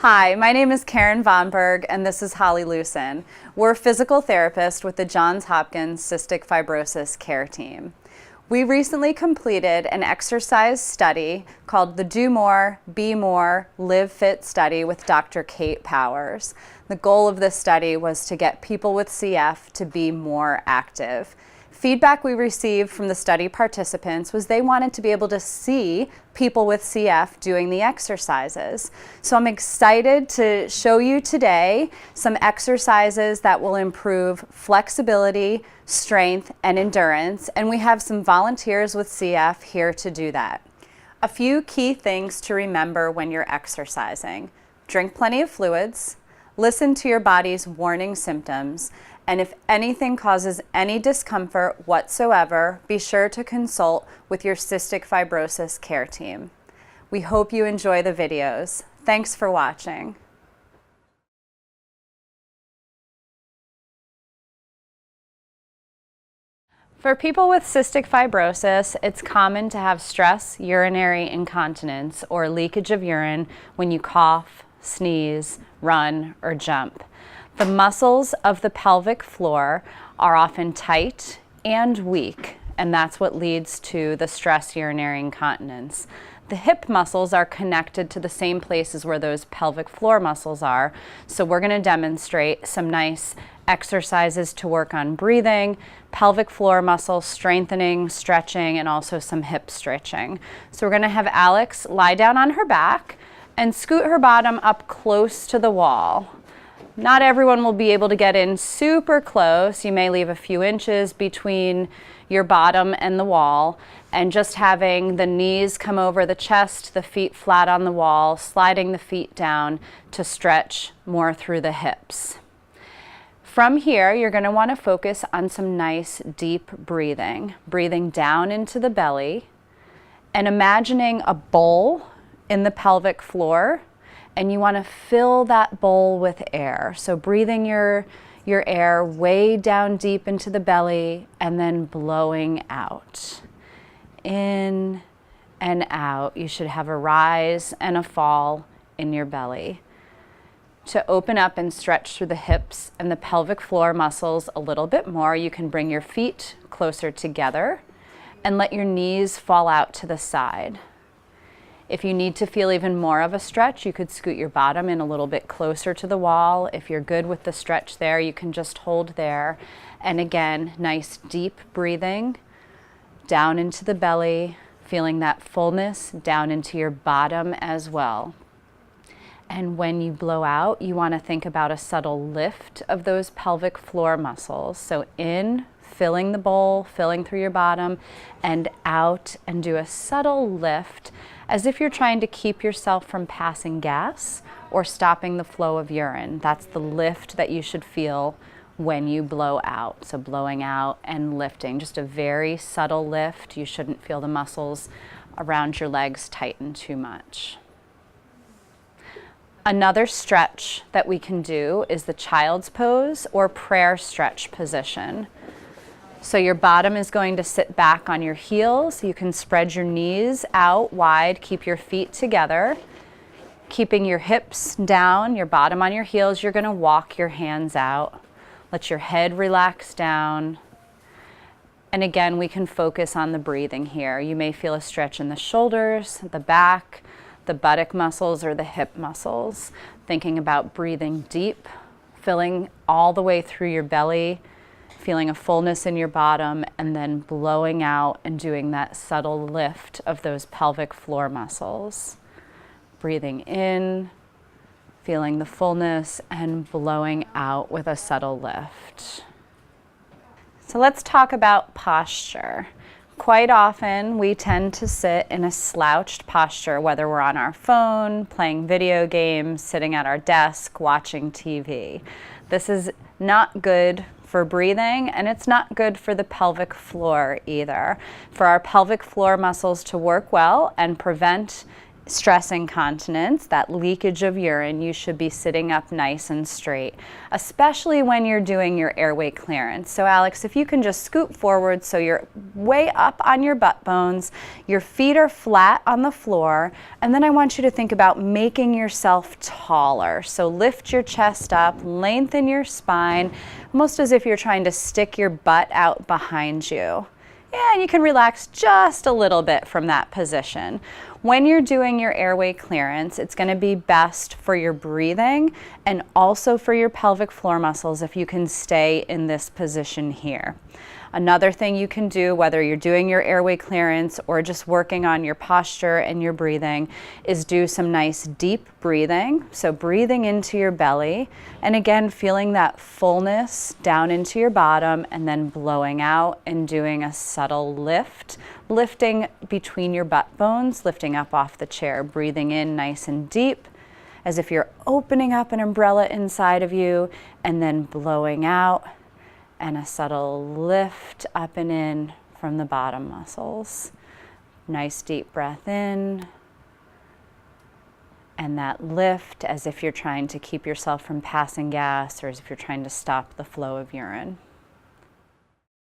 Hi, my name is Karen Vonberg and this is Holly Lucen. We're physical therapists with the Johns Hopkins Cystic Fibrosis Care Team. We recently completed an exercise study called the Do More, Be More, Live Fit study with Dr. Kate Powers. The goal of this study was to get people with CF to be more active. Feedback we received from the study participants was they wanted to be able to see people with CF doing the exercises. So I'm excited to show you today some exercises that will improve flexibility, strength, and endurance, and we have some volunteers with CF here to do that. A few key things to remember when you're exercising. Drink plenty of fluids, listen to your body's warning symptoms, and if anything causes any discomfort whatsoever, be sure to consult with your cystic fibrosis care team. We hope you enjoy the videos. Thanks for watching. For people with cystic fibrosis, it's common to have stress urinary incontinence or leakage of urine when you cough, sneeze, run, or jump. The muscles of the pelvic floor are often tight and weak, and that's what leads to the stress urinary incontinence. The hip muscles are connected to the same places where those pelvic floor muscles are, so we're going to demonstrate some nice exercises to work on breathing, pelvic floor muscle strengthening, stretching, and also some hip stretching. So we're going to have Alex lie down on her back and scoot her bottom up close to the wall. Not everyone will be able to get in super close. You may leave a few inches between your bottom and the wall, and just having the knees come over the chest, the feet flat on the wall, sliding the feet down to stretch more through the hips. From here, you're going to want to focus on some nice deep breathing. Breathing down into the belly and imagining a bowl in the pelvic floor, and you want to fill that bowl with air. So breathing your air way down deep into the belly and then blowing out. In and out. You should have a rise and a fall in your belly. To open up and stretch through the hips and the pelvic floor muscles a little bit more, you can bring your feet closer together and let your knees fall out to the side. If you need to feel even more of a stretch, you could scoot your bottom in a little bit closer to the wall. If you're good with the stretch there, you can just hold there. And again, nice deep breathing down into the belly, feeling that fullness down into your bottom as well. And when you blow out, you want to think about a subtle lift of those pelvic floor muscles. So in, filling the bowl, filling through your bottom, and out, and do a subtle lift as if you're trying to keep yourself from passing gas or stopping the flow of urine. That's the lift that you should feel when you blow out. So blowing out and lifting, just a very subtle lift. You shouldn't feel the muscles around your legs tighten too much. Another stretch that we can do is the child's pose or prayer stretch position. So your bottom is going to sit back on your heels. You can spread your knees out wide, keep your feet together. Keeping your hips down, your bottom on your heels, you're going to walk your hands out. Let your head relax down. And again, we can focus on the breathing here. You may feel a stretch in the shoulders, the back, the buttock muscles, or the hip muscles. Thinking about breathing deep, filling all the way through your belly, feeling a fullness in your bottom, and then blowing out and doing that subtle lift of those pelvic floor muscles. Breathing in, feeling the fullness, and blowing out with a subtle lift. So let's talk about posture. Quite often we tend to sit in a slouched posture, whether we're on our phone, playing video games, sitting at our desk, watching TV. This is not good for breathing, and it's not good for the pelvic floor either. For our pelvic floor muscles to work well and prevent stress incontinence, that leakage of urine, you should be sitting up nice and straight, especially when you're doing your airway clearance. So Alex, if you can just scoot forward so you're way up on your butt bones, your feet are flat on the floor, and then I want you to think about making yourself taller. So lift your chest up, lengthen your spine, almost as if you're trying to stick your butt out behind you. Yeah, and you can relax just a little bit from that position. When you're doing your airway clearance, it's going to be best for your breathing and also for your pelvic floor muscles if you can stay in this position here. Another thing you can do, whether you're doing your airway clearance or just working on your posture and your breathing, is do some nice deep breathing. So breathing into your belly, and again, feeling that fullness down into your bottom, and then blowing out and doing a subtle lift, lifting between your butt bones, lifting up off the chair, breathing in nice and deep, as if you're opening up an umbrella inside of you, and then blowing out, and a subtle lift up and in from the bottom muscles. Nice deep breath in, and that lift as if you're trying to keep yourself from passing gas or as if you're trying to stop the flow of urine.